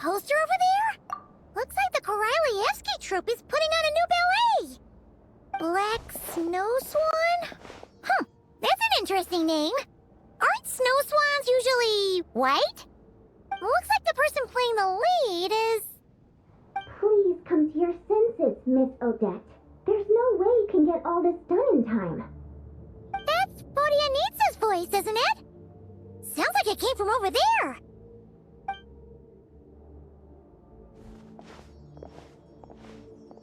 poster over there? Looks like the Korylevsky troupe is putting on a new ballet! Black Snow Swan? That's an interesting name. Aren't snow swans usually white? Looks like the person playing the lead is... Please come to your senses, Miss Odette. There's no way you can get all this done in time. That's Bodianitsa's voice, isn't it? Sounds like it came from over there.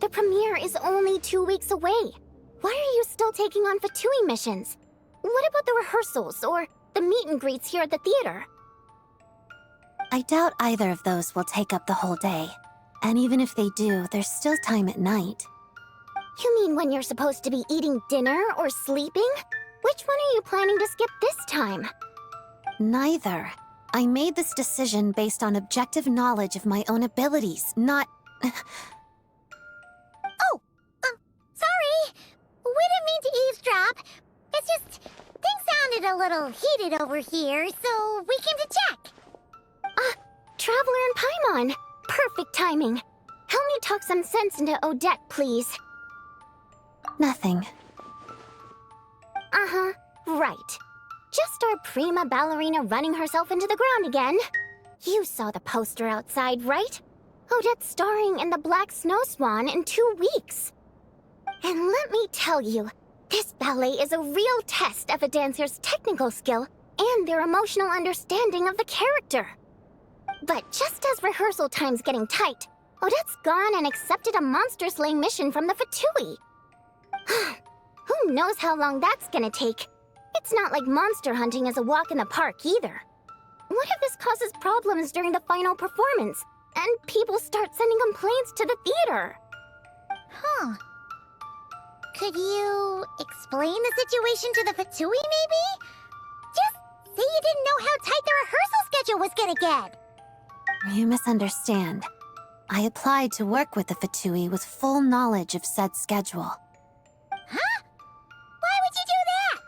The premiere is only 2 weeks away. Why are you still taking on Fatui missions? What about the rehearsals or the meet and greets here at the theater? I doubt either of those will take up the whole day. And even if they do, there's still time at night. You mean when you're supposed to be eating dinner or sleeping? Which one are you planning to skip this time? Neither. I made this decision based on objective knowledge of my own abilities, not... Sorry. We didn't mean to eavesdrop. It's just, things sounded a little heated over here, so we came to check. Traveler and Paimon. Perfect timing. Help me talk some sense into Odette, please. Nothing. Uh-huh. Right. Just our prima ballerina running herself into the ground again. You saw the poster outside, right? Odette's starring in the Black Snow Swan in 2 weeks. And let me tell you, this ballet is a real test of a dancer's technical skill and their emotional understanding of the character. But just as rehearsal time's getting tight, Odette's gone and accepted a monster-slaying mission from the Fatui. Who knows how long that's gonna take? It's not like monster hunting is a walk in the park either. What if this causes problems during the final performance, and people start sending complaints to the theater? Could you explain the situation to the Fatui, maybe? Just say you didn't know how tight the rehearsal schedule was gonna get. You misunderstand. I applied to work with the Fatui with full knowledge of said schedule. Huh? Why would you do that?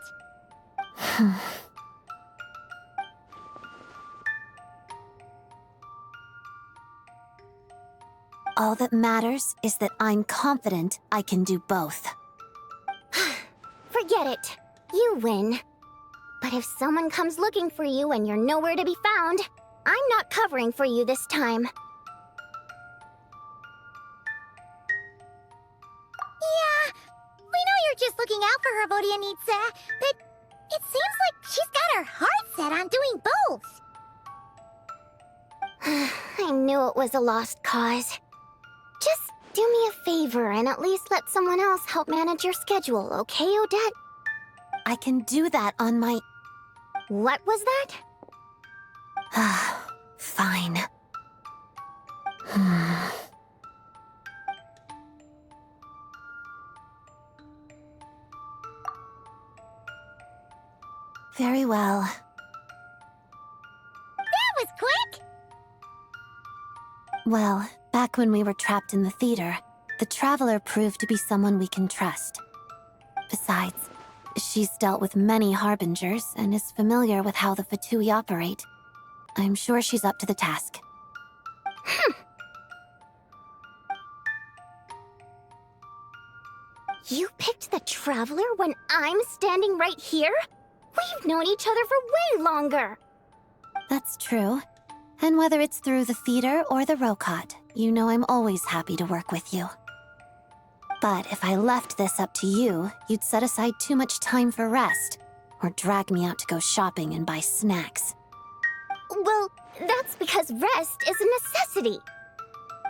All that matters is that I'm confident I can do both. Forget it. You win. But if someone comes looking for you and you're nowhere to be found, I'm not covering for you this time. Yeah, we know you're just looking out for her, Bodianitsa, but it seems like she's got her heart set on doing both. I knew it was a lost cause. Just do me a favor and at least let someone else help manage your schedule, okay, Odette? I can do that on my... What was that? Fine. Very well. That was quick! Well, back when we were trapped in the theater, the Traveler proved to be someone we can trust. Besides, she's dealt with many harbingers and is familiar with how the Fatui operate. I'm sure she's up to the task. You picked the Traveler when I'm standing right here? We've known each other for way longer! That's true. And whether it's through the theater or the Rocot, you know I'm always happy to work with you. But if I left this up to you, you'd set aside too much time for rest, or drag me out to go shopping and buy snacks. Well, that's because rest is a necessity.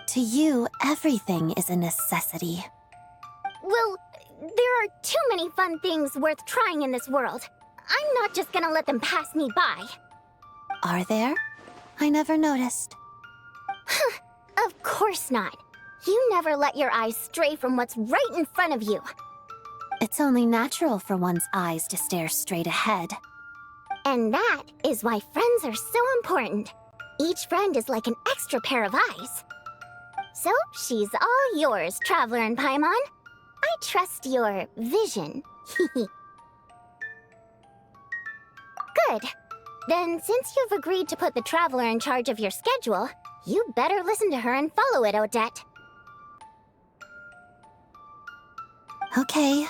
To you, everything is a necessity. Well, there are too many fun things worth trying in this world. I'm not just gonna let them pass me by. Are there? I never noticed. Of course not. You never let your eyes stray from what's right in front of you. It's only natural for one's eyes to stare straight ahead. And that is why friends are so important. Each friend is like an extra pair of eyes. So, she's all yours, Traveler and Paimon. I trust your vision. Good. Then, since you've agreed to put the Traveler in charge of your schedule, You better listen to her and follow it, Odette. Okay,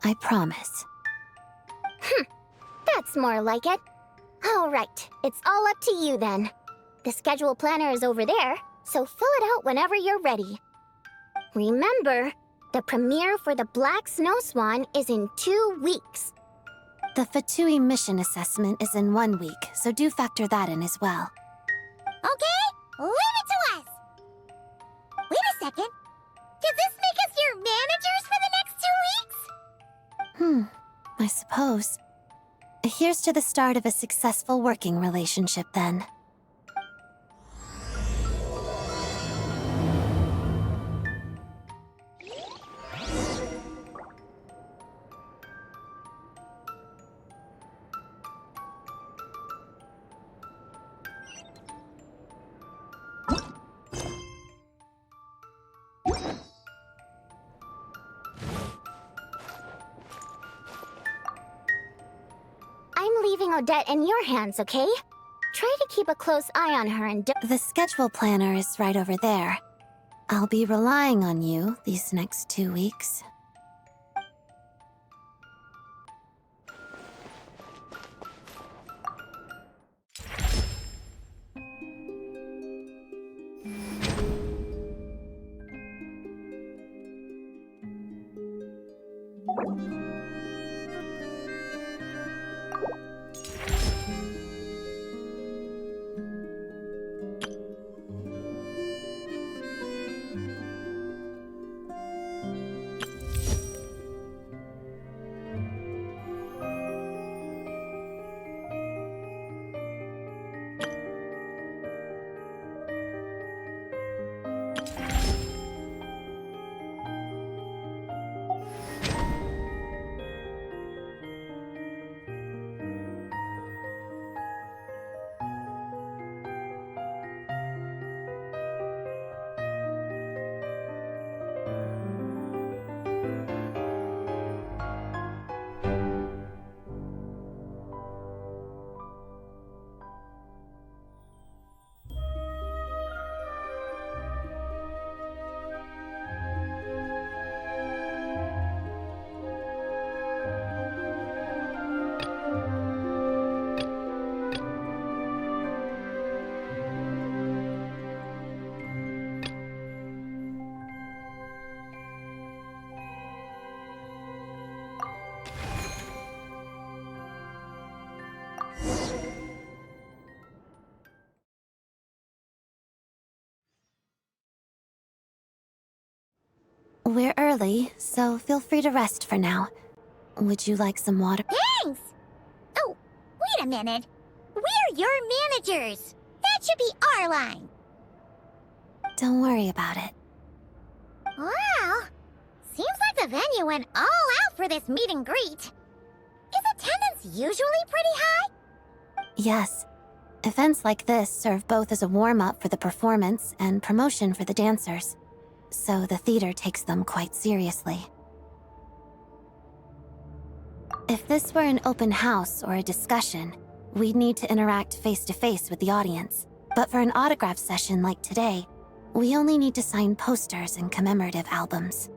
I promise. That's more like it. All right, it's all up to you then. The schedule planner is over there, so fill it out whenever you're ready. Remember, the premiere for the Black Snow Swan is in 2 weeks. The Fatui mission assessment is in 1 week, so do factor that in as well. Okay, leave it to us. Wait a second. Does this make us your managers for the next 2 weeks? I suppose. Here's to the start of a successful working relationship, then. I'm leaving Odette in your hands, okay? Try to keep a close eye on her and The schedule planner is right over there. I'll be relying on you these next 2 weeks. We're early, so feel free to rest for now. Would you like some water? Thanks! Oh, wait a minute. We're your managers. That should be our line. Don't worry about it. Wow. Seems like the venue went all out for this meet and greet. Is attendance usually pretty high? Yes. Events like this serve both as a warm-up for the performance and promotion for the dancers. So the theater takes them quite seriously. If this were an open house or a discussion, we'd need to interact face-to-face with the audience. But for an autograph session like today, we only need to sign posters and commemorative albums.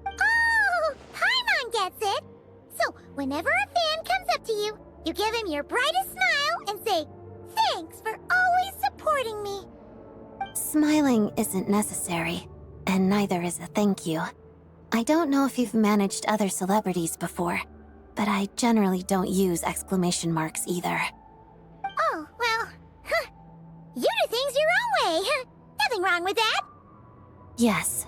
Oh, Paimon gets it. So whenever a fan comes up to you, you give him your brightest smile and say, "Thanks for always supporting me." Smiling isn't necessary, and neither is a thank you. I don't know if you've managed other celebrities before, but I generally don't use exclamation marks either. Oh, well, you do things your own way. Nothing wrong with that. Yes,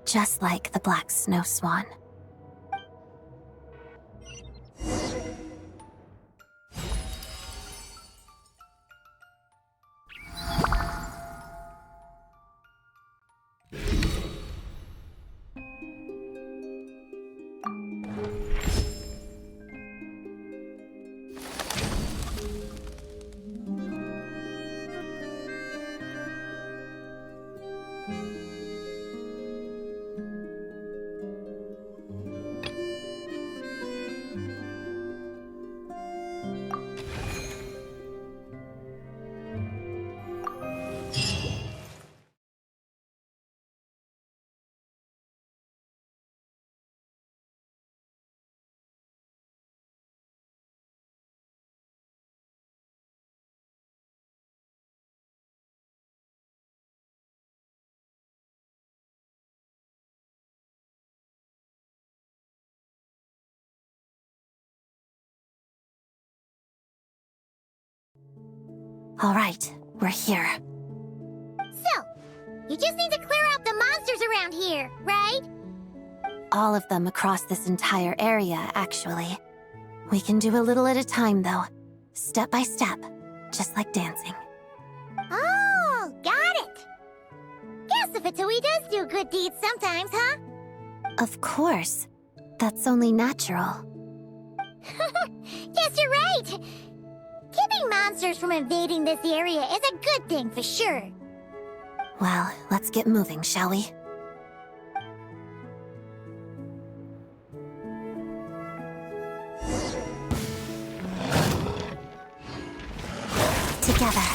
just like the Black Snow Swan. All right, we're here. So, you just need to clear out the monsters around here, right? All of them across this entire area, actually. We can do a little at a time, though. Step by step, just like dancing. Oh, got it. Guess if it's who he does do good deeds sometimes, huh? Of course. That's only natural. Yes, you're right. Keeping monsters from invading this area is a good thing for sure. Well, let's get moving, shall we? Together.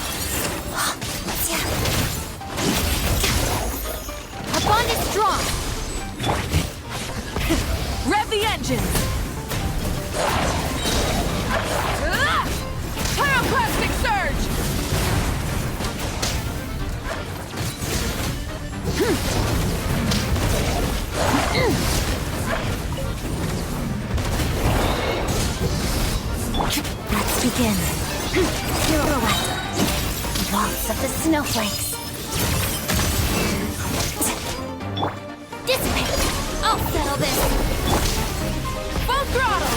Our bond is strong! Rev the engines! Pyroclastic surge! Let's begin. Pirouette. Waltz of the snowflakes. Dissipate! I'll settle this! Full throttle!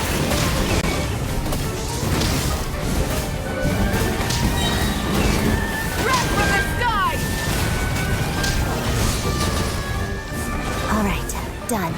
Wreck from the sky! All right, done.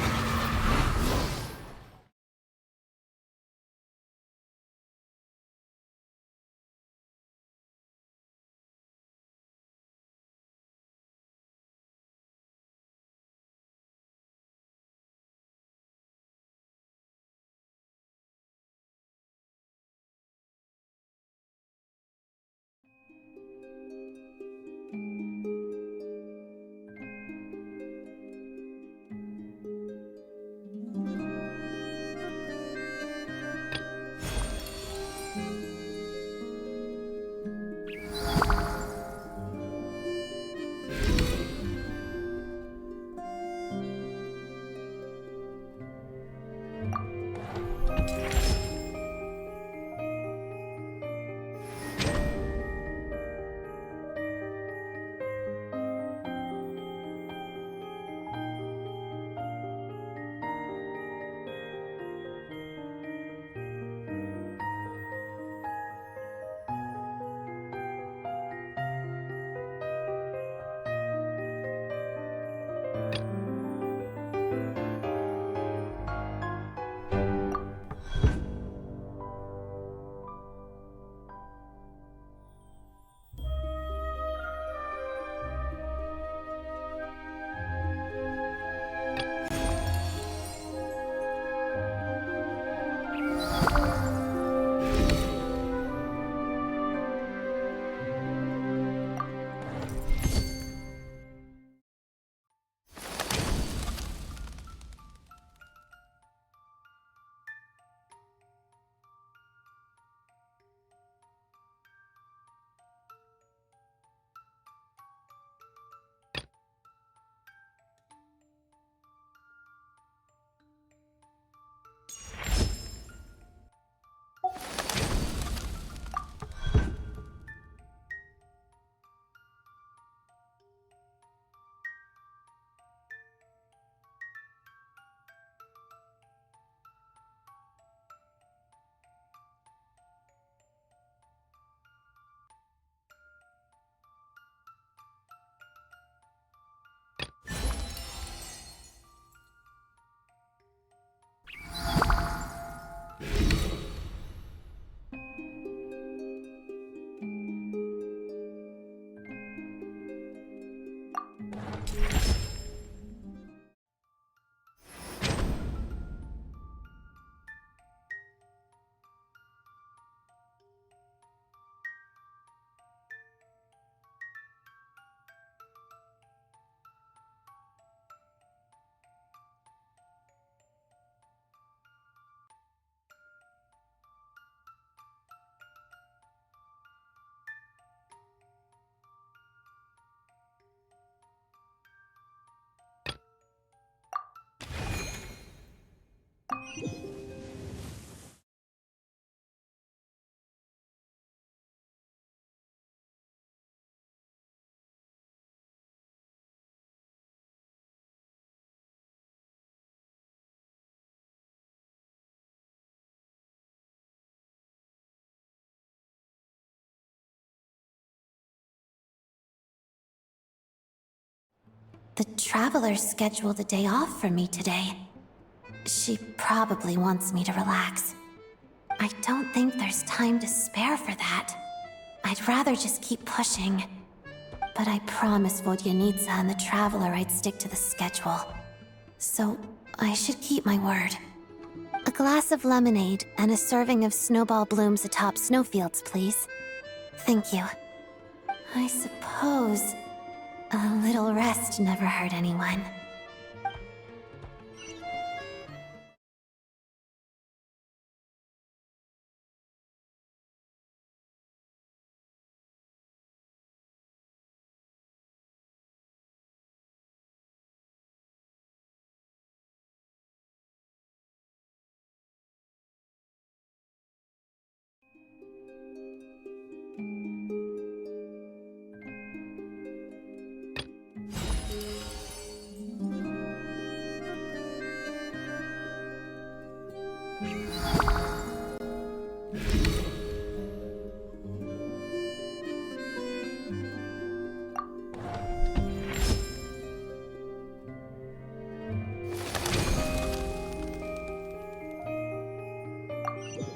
The traveler scheduled a day off for me today. She probably wants me to relax. I don't think there's time to spare for that. I'd rather just keep pushing. But I promised Vodyanitsa and the traveler I'd stick to the schedule. So, I should keep my word. A glass of lemonade and a serving of snowball blooms atop snowfields, please. Thank you. I suppose a little rest never hurt anyone.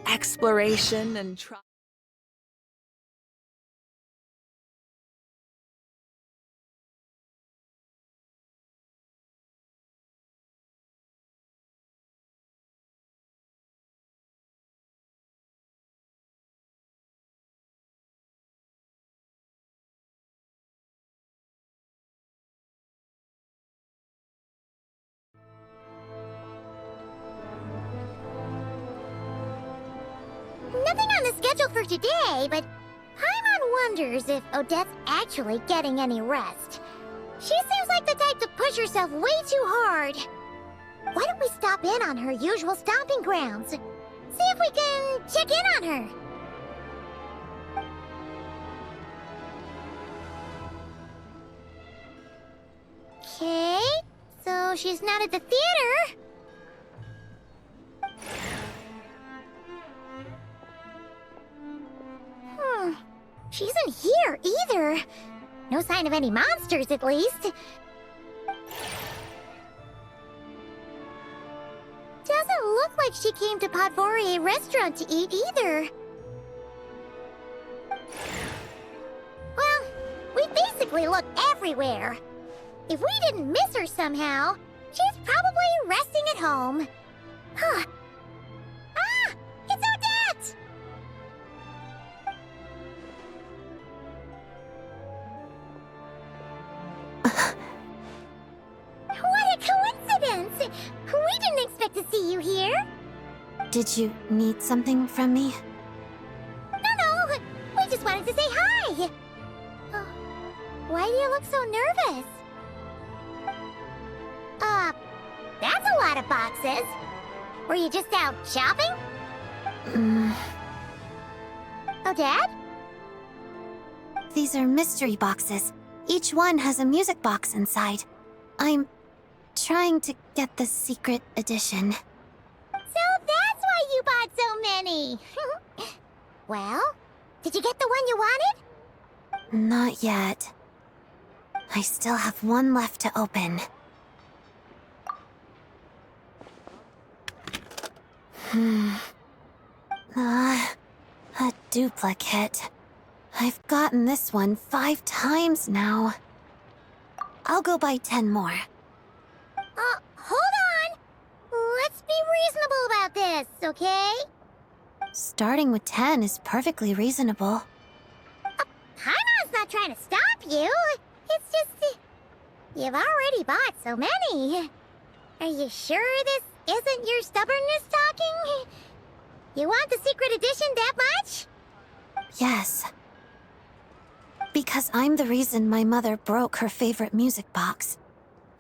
Exploration and try. Nothing on the schedule for today, but Paimon wonders if Odette's actually getting any rest. She seems like the type to push herself way too hard. Why don't we stop in on her usual stomping grounds? See if we can check in on her. Okay, so she's not at the theater. She isn't here either. No sign of any monsters, at least. Doesn't look like she came to Podvorier restaurant to eat either. Well, we basically looked everywhere. If we didn't miss her somehow, she's probably resting at home. Huh. Ah! It's Odette! What a coincidence! We didn't expect to see you here. Did you need something from me? No, we just wanted to say hi. Oh, why do you look so nervous? That's a lot of boxes. Were you just out shopping? Odette? These are mystery boxes. Each one has a music box inside. I'm trying to get the secret edition. So that's why you bought so many. Well, did you get the one you wanted? Not yet. I still have one left to open. A duplicate. I've gotten this one 5 times now. I'll go buy 10 more. Hold on. Let's be reasonable about this, okay? Starting with 10 is perfectly reasonable. Paimon's not trying to stop you. It's just, you've already bought so many. Are you sure this isn't your stubbornness talking? You want the secret edition that much? Yes. Because I'm the reason my mother broke her favorite music box.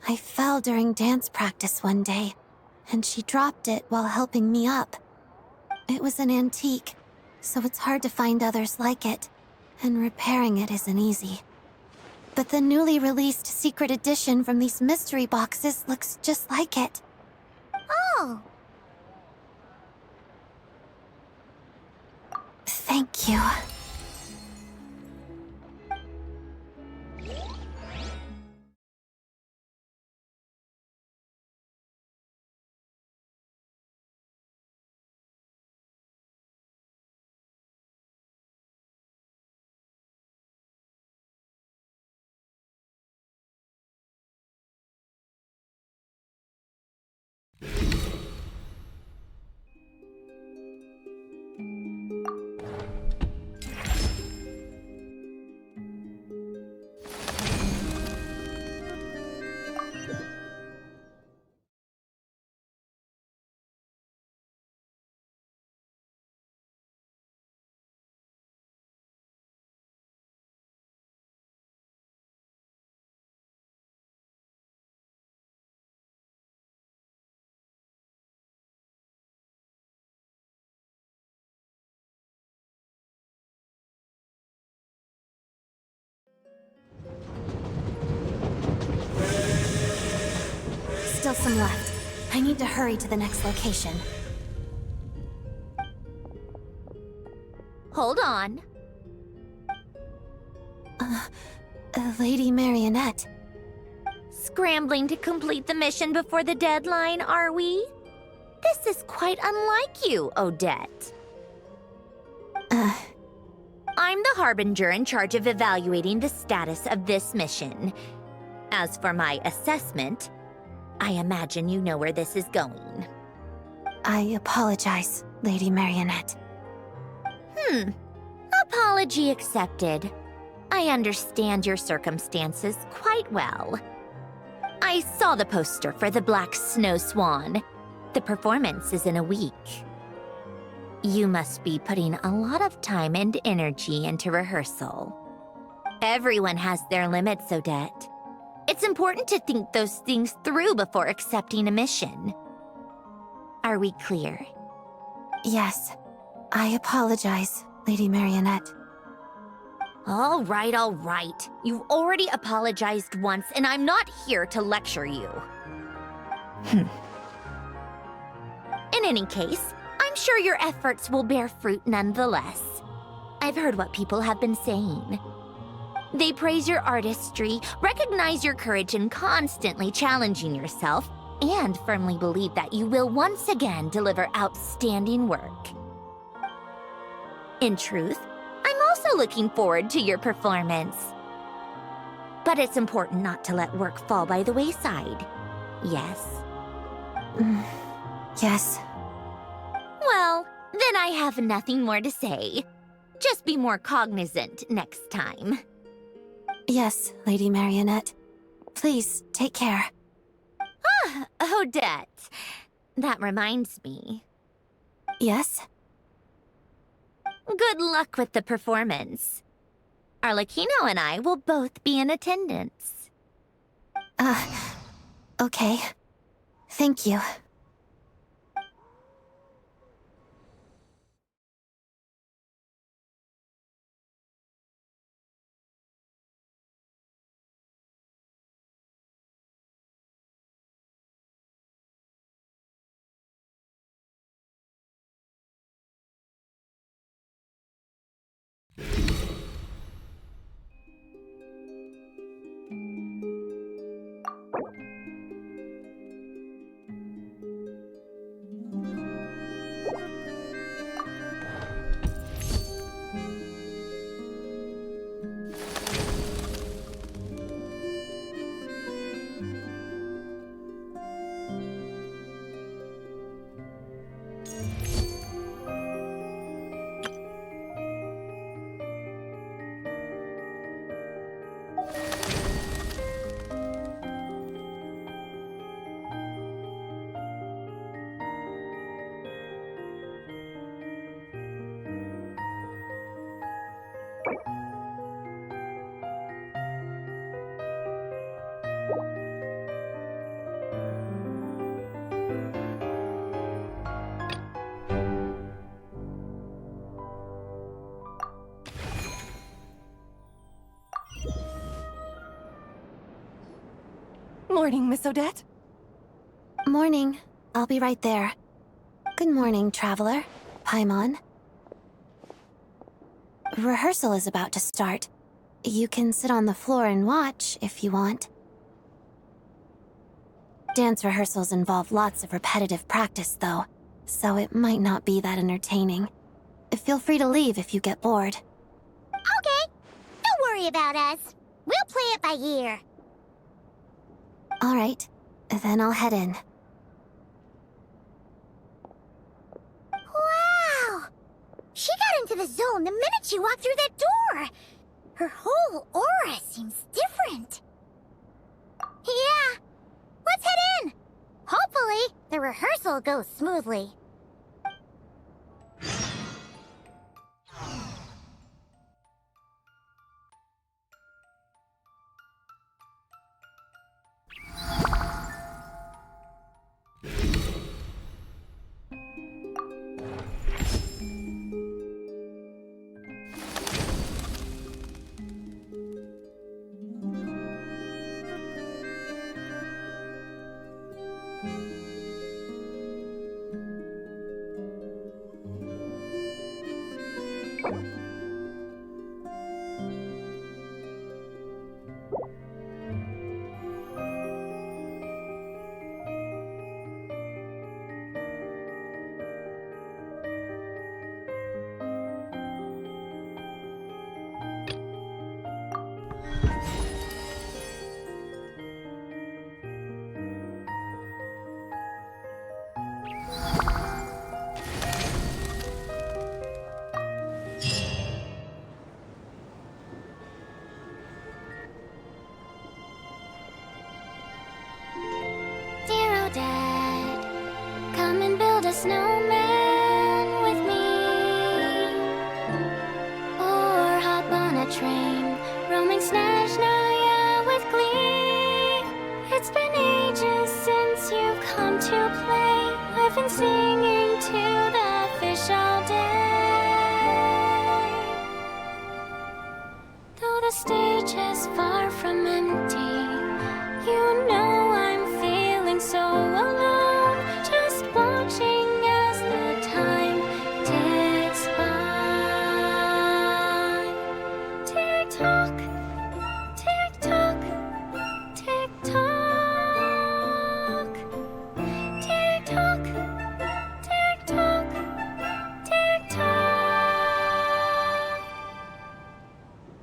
I fell during dance practice one day, and she dropped it while helping me up. It was an antique, so it's hard to find others like it, and repairing it isn't easy. But the newly released secret edition from these mystery boxes looks just like it. Oh. Thank you. still some left. I need to hurry to the next location. Hold on. Lady Marionette. Scrambling to complete the mission before the deadline, are we? This is quite unlike you, Odette. I'm the Harbinger in charge of evaluating the status of this mission. As for my assessment, I imagine you know where this is going. I apologize, Lady Marionette. Apology accepted. I understand your circumstances quite well. I saw the poster for the Black Snow Swan. The performance is in a week. You must be putting a lot of time and energy into rehearsal. Everyone has their limits, Odette. It's important to think those things through before accepting a mission. Are we clear? Yes. I apologize, Lady Marionette. All right. You've already apologized once, and I'm not here to lecture you. In any case, I'm sure your efforts will bear fruit nonetheless. I've heard what people have been saying. They praise your artistry, recognize your courage in constantly challenging yourself, and firmly believe that you will once again deliver outstanding work. In truth, I'm also looking forward to your performance. But it's important not to let work fall by the wayside. Yes? Yes. Well, then I have nothing more to say. Just be more cognizant next time. Yes, Lady Marionette. Please, take care. Odette, that reminds me. Yes? Good luck with the performance. Arlecchino and I will both be in attendance. Okay. Thank you. Morning, Miss Odette. Morning. I'll be right there. Good morning, Traveler. Paimon. Rehearsal is about to start. You can sit on the floor and watch if you want. Dance rehearsals involve lots of repetitive practice, though, so it might not be that entertaining. Feel free to leave if you get bored. Okay. Don't worry about us. We'll play it by ear. All right, then I'll head in. Wow! She got into the zone the minute she walked through that door. Her whole aura seems different. Yeah. Let's head in. Hopefully, the rehearsal goes smoothly. Dear Odette, come and build a snowman with me. Or hop on a train, roaming Snezhnaya with glee. It's been ages since you've come to play. I've been singing to the fish all day. Though the stage is far from empty, you know I'm feeling so alone, just watching as the time ticks by. Tick tock, tick tock, tick tock, tick tock, tick tock, tick tock.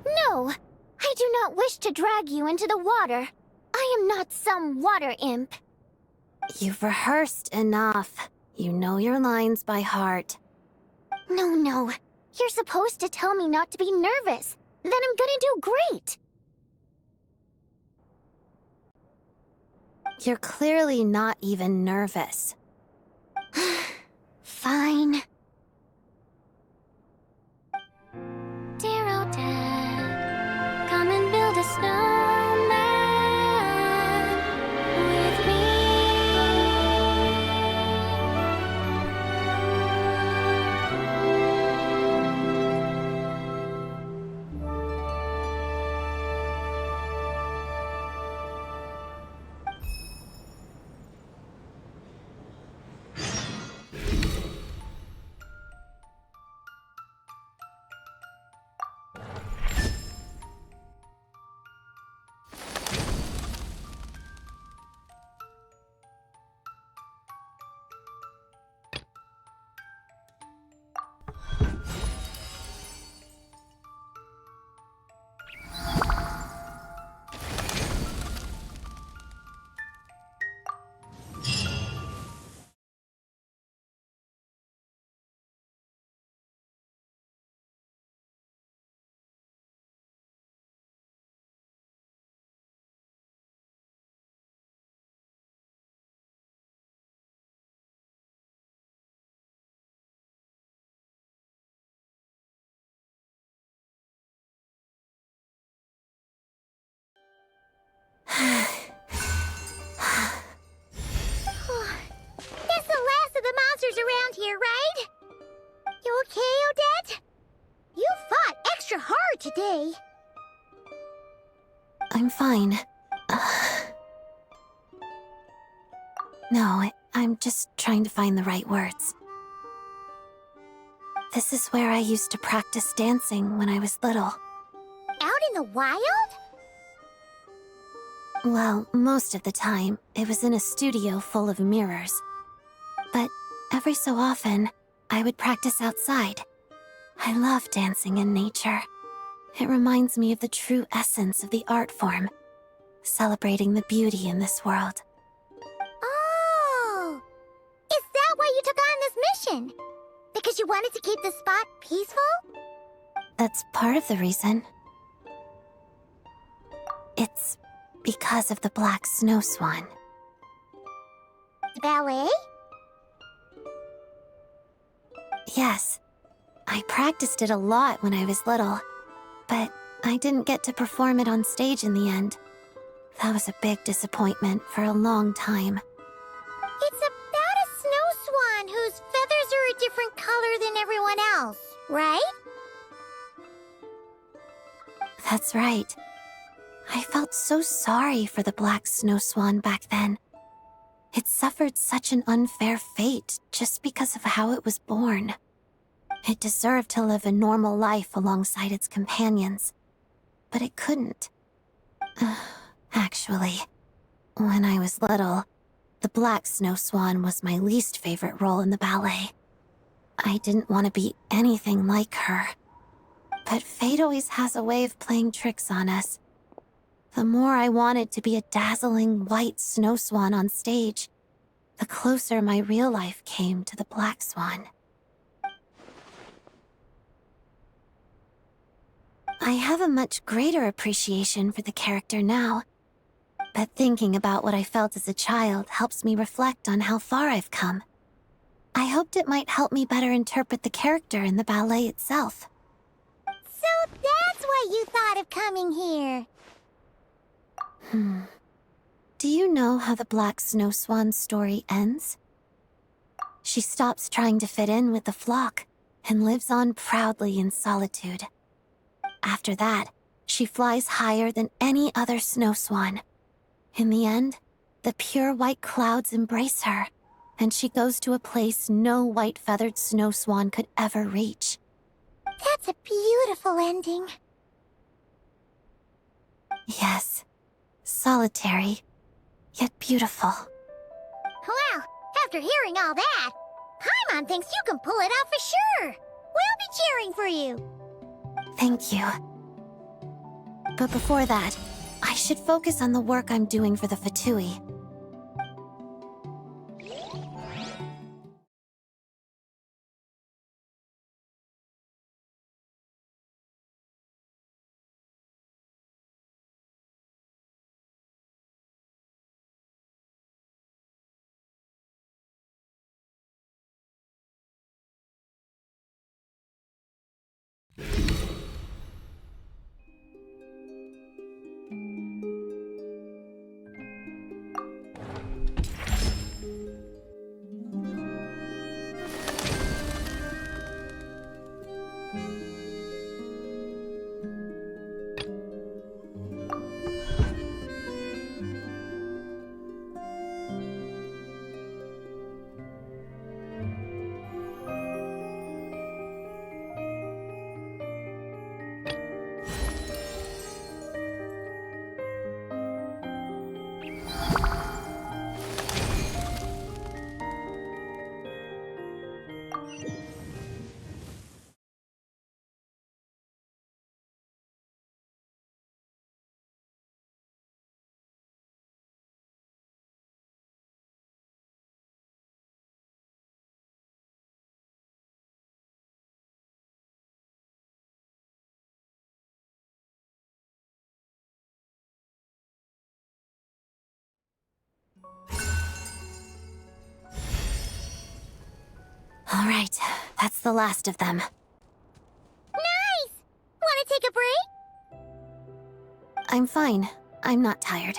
No, I do not wish to drag you into the water. I am not some water imp. You've rehearsed enough. You know your lines by heart. No. You're supposed to tell me not to be nervous. Then I'm gonna do great. You're clearly not even nervous. Fine. Dear Odette, come and build a snowman with me. That's the last of the monsters around here, right? You okay, Odette? You fought extra hard today. I'm fine. No, I'm just trying to find the right words. This is where I used to practice dancing when I was little. Out in the wild? Well, most of the time, it was in a studio full of mirrors. But every so often, I would practice outside. I love dancing in nature. It reminds me of the true essence of the art form, celebrating the beauty in this world. Oh! Is that why you took on this mission? Because you wanted to keep the spot peaceful? That's part of the reason. It's because of the black snow swan. The ballet? Yes. I practiced it a lot when I was little, but I didn't get to perform it on stage in the end. That was a big disappointment for a long time. It's about a snow swan whose feathers are a different color than everyone else, right? That's right. I felt so sorry for the black snow swan back then. It suffered such an unfair fate just because of how it was born. It deserved to live a normal life alongside its companions. But it couldn't. Actually, when I was little, the Black Snow Swan was my least favorite role in the ballet. I didn't want to be anything like her. But fate always has a way of playing tricks on us. The more I wanted to be a dazzling white snow swan on stage, the closer my real life came to the Black Swan. I have a much greater appreciation for the character now, but thinking about what I felt as a child helps me reflect on how far I've come. I hoped it might help me better interpret the character in the ballet itself. So that's why you thought of coming here. Do you know how the Black Snow Swan's story ends? She stops trying to fit in with the flock and lives on proudly in solitude. After that, she flies higher than any other snow swan. In the end, the pure white clouds embrace her, and she goes to a place no white-feathered snow swan could ever reach. That's a beautiful ending. Yes, solitary, yet beautiful. Well, after hearing all that, Paimon thinks you can pull it off for sure. We'll be cheering for you. Thank you. But before that, I should focus on the work I'm doing for the Fatui. All right, that's the last of them. Nice! Wanna take a break? I'm fine. I'm not tired.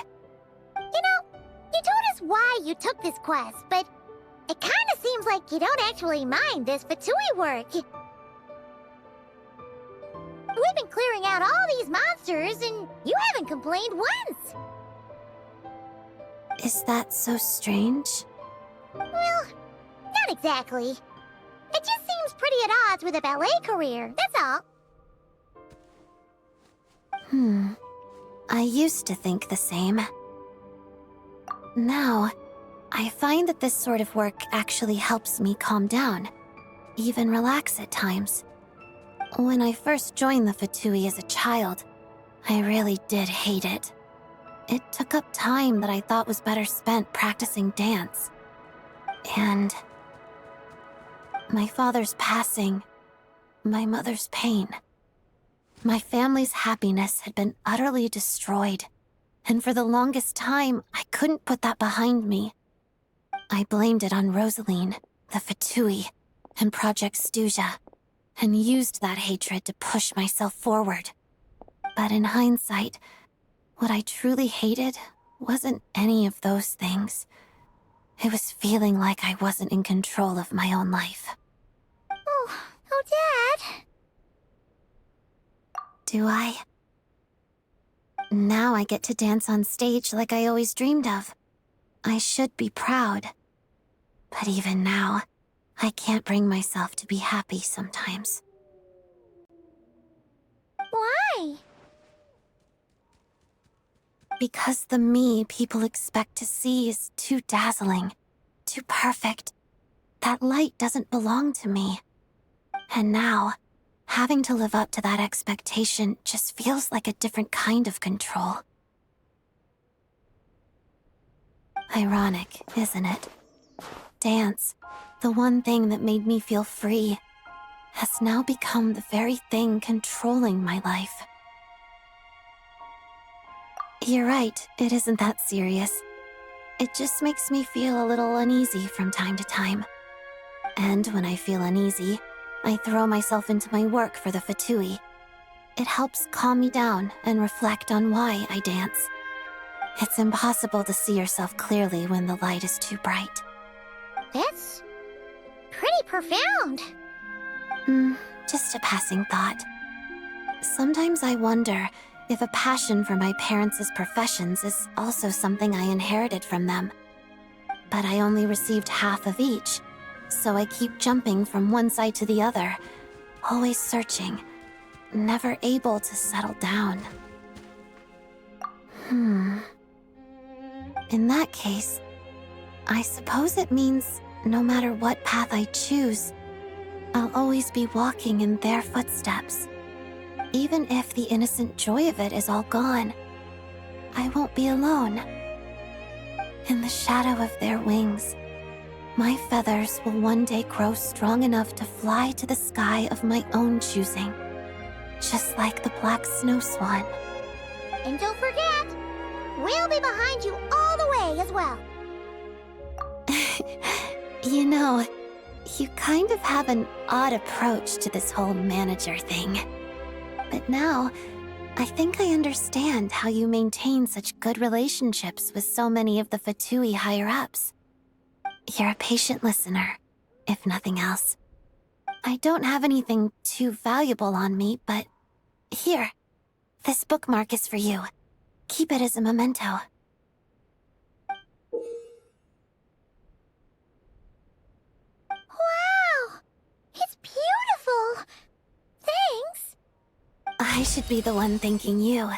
You know, you told us why you took this quest, but it kinda seems like you don't actually mind this Fatui work. We've been clearing out all these monsters, and you haven't complained once. Is that so strange? Well, not exactly. It just seems pretty at odds with a ballet career, that's all. I used to think the same. Now, I find that this sort of work actually helps me calm down, even relax at times. When I first joined the Fatui as a child, I really did hate it. It took up time that I thought was better spent practicing dance. And my father's passing, my mother's pain. My family's happiness had been utterly destroyed, and for the longest time, I couldn't put that behind me. I blamed it on Rosaline, the Fatui, and Project Stuja, and used that hatred to push myself forward. But in hindsight, what I truly hated wasn't any of those things. It was feeling like I wasn't in control of my own life. Oh, Dad. Do I? Now I get to dance on stage like I always dreamed of. I should be proud. But even now, I can't bring myself to be happy sometimes. Why? Because the me people expect to see is too dazzling, too perfect. That light doesn't belong to me. And now, having to live up to that expectation just feels like a different kind of control. Ironic, isn't it? Dance, the one thing that made me feel free, has now become the very thing controlling my life. You're right, it isn't that serious. It just makes me feel a little uneasy from time to time. And when I feel uneasy, I throw myself into my work for the Fatui. It helps calm me down and reflect on why I dance. It's impossible to see yourself clearly when the light is too bright. That's pretty profound. Just a passing thought. Sometimes I wonder if a passion for my parents' professions is also something I inherited from them. But I only received half of each, so I keep jumping from one side to the other, always searching, never able to settle down. In that case, I suppose it means no matter what path I choose, I'll always be walking in their footsteps. Even if the innocent joy of it is all gone, I won't be alone. In the shadow of their wings, my feathers will one day grow strong enough to fly to the sky of my own choosing, just like the black snow swan. And don't forget, we'll be behind you all the way as well. You know, you kind of have an odd approach to this whole manager thing. But now, I think I understand how you maintain such good relationships with so many of the Fatui higher-ups. You're a patient listener, if nothing else. I don't have anything too valuable on me, but here, this bookmark is for you. Keep it as a memento. Wow! It's beautiful! Thanks! I should be the one thanking you.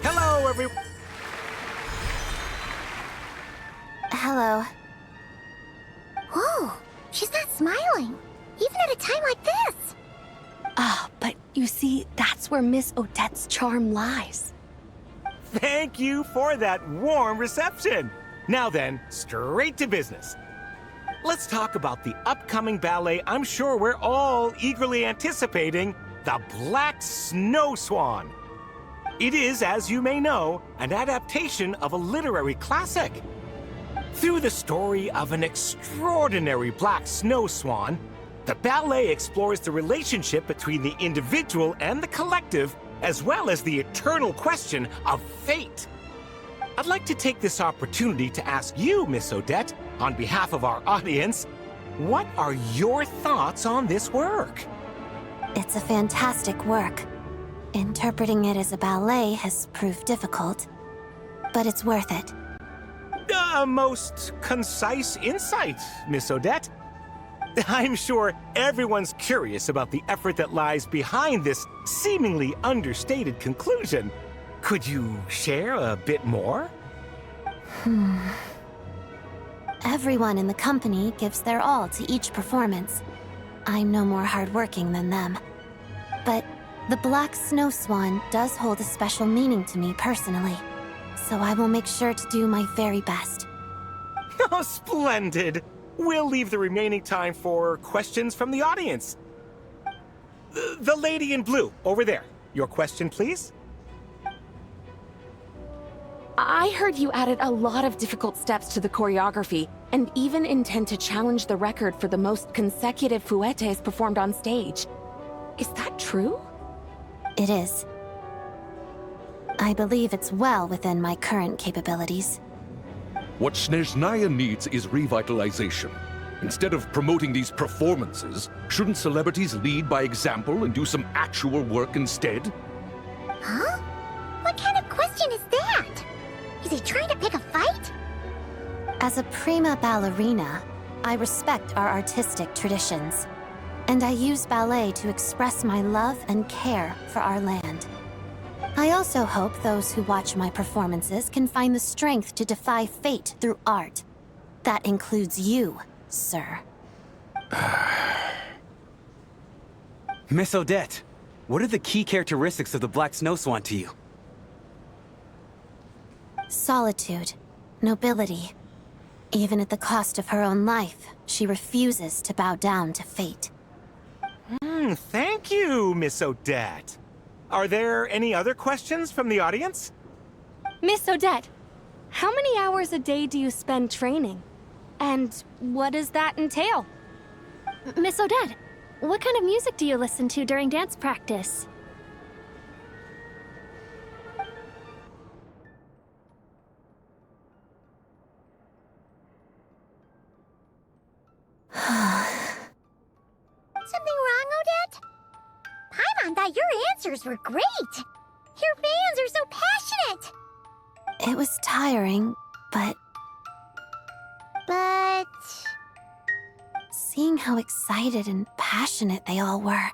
Hello, everyone. Hello. Whoa, she's not smiling, even at a time like this. Ah, but you see, that's where Miss Odette's charm lies. Thank you for that warm reception. Now then, straight to business. Let's talk about the upcoming ballet I'm sure we're all eagerly anticipating, The Black Snow Swan. It is, as you may know, an adaptation of a literary classic. Through the story of an extraordinary black snow swan, the ballet explores the relationship between the individual and the collective, as well as the eternal question of fate. I'd like to take this opportunity to ask you, Miss Odette, on behalf of our audience, what are your thoughts on this work? It's a fantastic work. Interpreting it as a ballet has proved difficult, but it's worth it. A most concise insight, Miss Odette. I'm sure everyone's curious about the effort that lies behind this seemingly understated conclusion. Could you share a bit more? Everyone in the company gives their all to each performance. I'm no more hardworking than them. But the Black Snow Swan does hold a special meaning to me personally, so I will make sure to do my very best. Oh, splendid! We'll leave the remaining time for questions from the audience. The lady in blue, over there. Your question, please? I heard you added a lot of difficult steps to the choreography, and even intend to challenge the record for the most consecutive fouettes performed on stage. Is that true? It is. I believe it's well within my current capabilities. What Chernyi needs is revitalization. Instead of promoting these performances, shouldn't celebrities lead by example and do some actual work instead? Huh? What kind of question is that? Is he trying to pick a fight? As a prima ballerina, I respect our artistic traditions, and I use ballet to express my love and care for our land. I also hope those who watch my performances can find the strength to defy fate through art. That includes you, sir. Miss Odette, what are the key characteristics of the Black Snow Swan to you? Solitude, nobility. Even at the cost of her own life, she refuses to bow down to fate. Thank you, Miss Odette. Are there any other questions from the audience? Miss Odette, how many hours a day do you spend training? And what does that entail? Miss Odette, what kind of music do you listen to during dance practice? Something wrong, Odette? Paimon thought your answers were great. Your fans are so passionate. It was tiring, but But... seeing how excited and passionate they all were,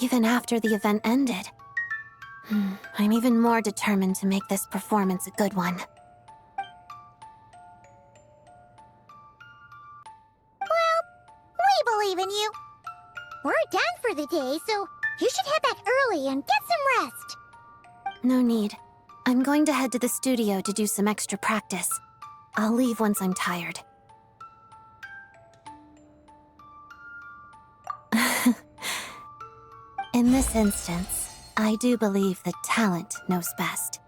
even after the event ended. I'm even more determined to make this performance a good one. Well, we believe in you. We're done for the day, so you should head back early and get some rest. No need. I'm going to head to the studio to do some extra practice. I'll leave once I'm tired. In this instance, I do believe that talent knows best.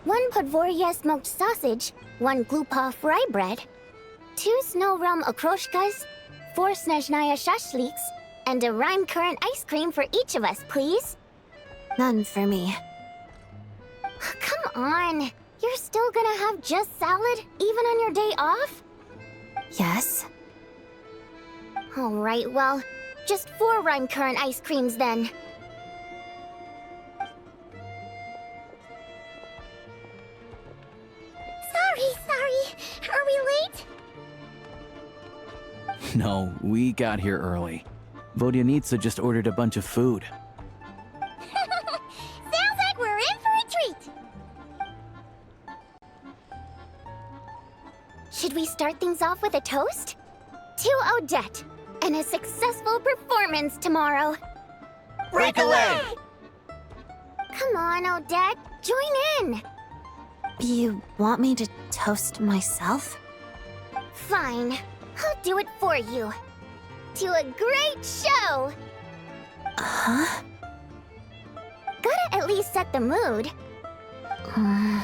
One Podvorye smoked sausage, one Glupov rye bread, 2 Snow Realm okroshkas, 4 Snezhnaya shashliks, and a Rhyme Current ice cream for each of us, please. None for me. Come on! You're still gonna have just salad, even on your day off? Yes? Alright, well, just 4 Rhyme Current ice creams then. Sorry. Are we late? No, we got here early. Vodyanitsa just ordered a bunch of food. Sounds like we're in for a treat. Should we start things off with a toast? To Odette, and a successful performance tomorrow. Break a leg! Come on, Odette, join in. You want me to toast myself? Fine, I'll do it for you. To a great show! Huh? Gotta at least set the mood. No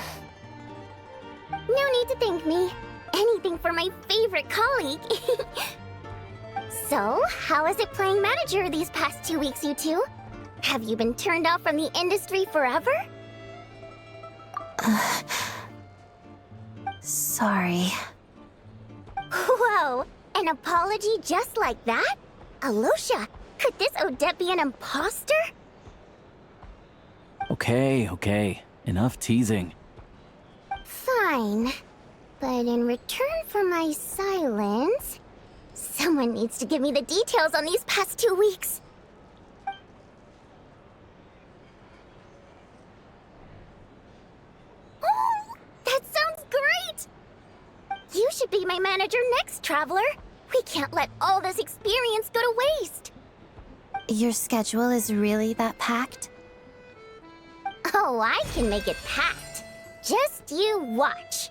need to thank me. Anything for my favorite colleague. So, how is it playing manager these past 2 weeks, you two? Have you been turned off from the industry forever? Sorry. Whoa, an apology just like that? Alosha, could this Odette be an imposter? Okay. Enough teasing. Fine. But in return for my silence, someone needs to give me the details on these past 2 weeks. Oh, that sounds great! You should be my manager next, Traveler. We can't let all this experience go to waste. Your schedule is really that packed? Oh, I can make it packed. Just you watch.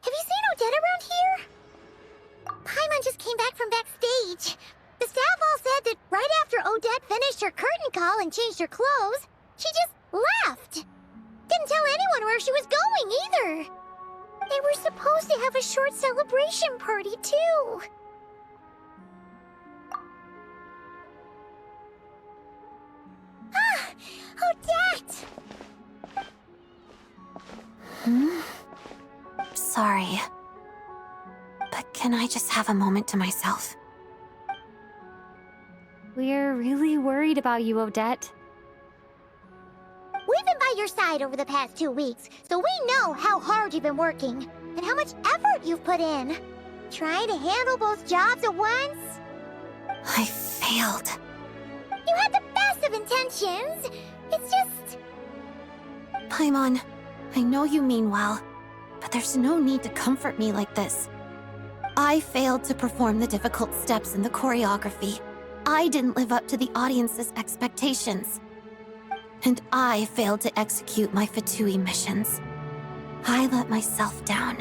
Have you seen Odette around here? Paimon just came back from backstage. The staff all said that right after Odette finished her curtain call and changed her clothes, she just left. Didn't tell anyone where she was going either. They were supposed to have a short celebration party too. Ah, Odette! Sorry. But can I just have a moment to myself? We're really worried about you, Odette. We've been by your side over the past 2 weeks, so we know how hard you've been working and how much effort you've put in. Trying to handle both jobs at once? I failed. You had the best of intentions. It's just... Paimon, I know you mean well, but there's no need to comfort me like this. I failed to perform the difficult steps in the choreography. I didn't live up to the audience's expectations. And I failed to execute my Fatui missions. I let myself down.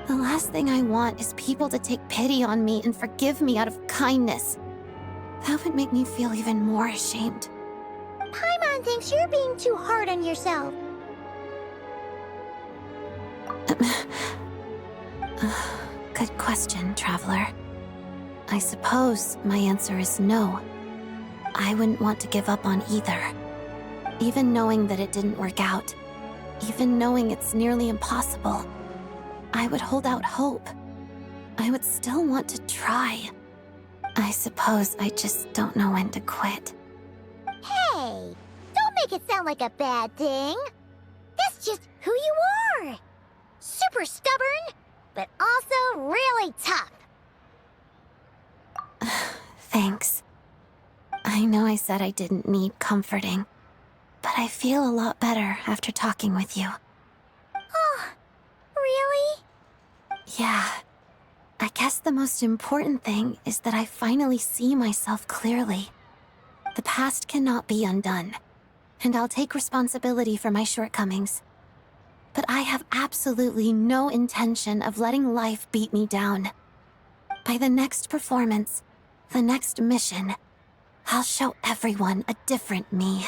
The last thing I want is people to take pity on me and forgive me out of kindness. That would make me feel even more ashamed. Paimon thinks you're being too hard on yourself. Good question, Traveler. I suppose my answer is no. I wouldn't want to give up on either. Even knowing that it didn't work out, even knowing it's nearly impossible, I would hold out hope. I would still want to try. I suppose I just don't know when to quit. Hey, don't make it sound like a bad thing. That's just who you are. Super stubborn, but also really tough. Thanks. I know I said I didn't need comforting, but I feel a lot better after talking with you. Oh, really? Yeah. I guess the most important thing is that I finally see myself clearly. The past cannot be undone, and I'll take responsibility for my shortcomings. But I have absolutely no intention of letting life beat me down. By the next performance, the next mission, I'll show everyone a different me.